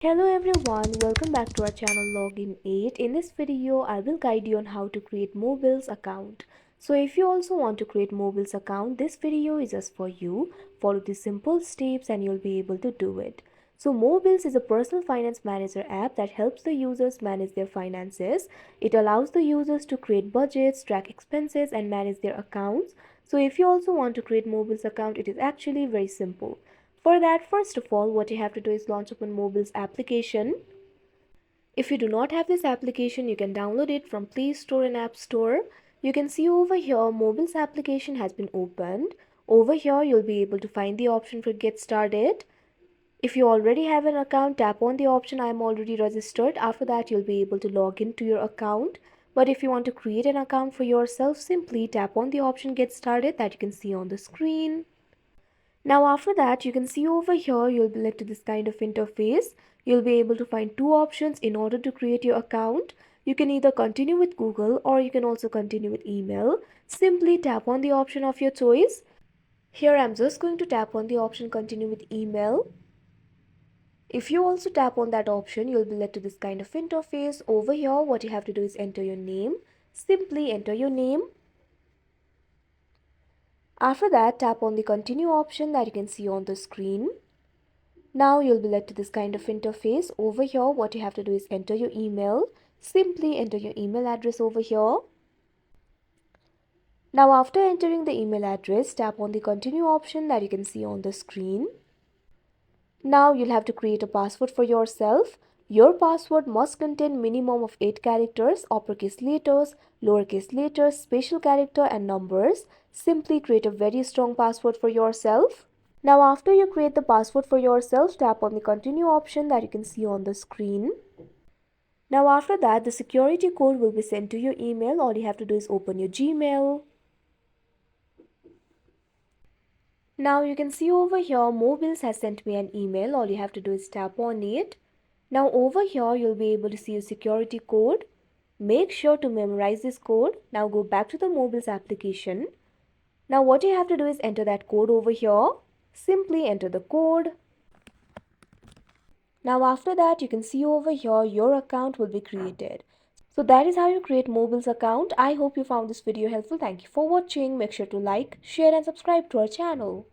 Hello everyone, welcome back to our channel Login 8. In this video, I will guide you on how to create Mobills account. So if you also want to create Mobills account, this video is just for you. Follow the simple steps and you'll be able to do it. So Mobills is a personal finance manager app that helps the users manage their finances. It allows the users to create budgets, track expenses and manage their accounts. So if you also want to create Mobills account, it is actually very simple. For that, first of all, what you have to do is launch up Mobills application. If you do not have this application, you can download it from Play Store and App Store. You can see over here, Mobills application has been opened. Over here, you'll be able to find the option for Get Started. If you already have an account, tap on the option I am already registered. After that, you'll be able to log into your account. But if you want to create an account for yourself, simply tap on the option Get Started that you can see on the screen. Now after that, you can see over here, you'll be led to this kind of interface. You'll be able to find two options in order to create your account. You can either continue with Google or you can also continue with email. Simply tap on the option of your choice. Here I'm just going to tap on the option continue with email. If you also tap on that option, you'll be led to this kind of interface. Over here, what you have to do is enter your name. Simply enter your name. After that, tap on the continue option that you can see on the screen. Now you'll be led to this kind of interface. Over here, what you have to do is enter your email. Simply enter your email address over here. Now after entering the email address, tap on the continue option that you can see on the screen. Now you'll have to create a password for yourself. Your password must contain minimum of 8 characters, uppercase letters, lowercase letters, special character and numbers. Simply create a very strong password for yourself. Now after you create the password for yourself, tap on the continue option that you can see on the screen. Now after that, the security code will be sent to your email. All you have to do is open your Gmail. Now you can see over here, Mobills has sent me an email. All you have to do is tap on it. Now over here, you'll be able to see a security code. Make sure to memorize this code. Now go back to the Mobills application. Now what you have to do is enter that code over here. Simply enter the code. Now after that, you can see over here, your account will be created. So that is how you create Mobills account. I hope you found this video helpful. Thank you for watching. Make sure to like, share and subscribe to our channel.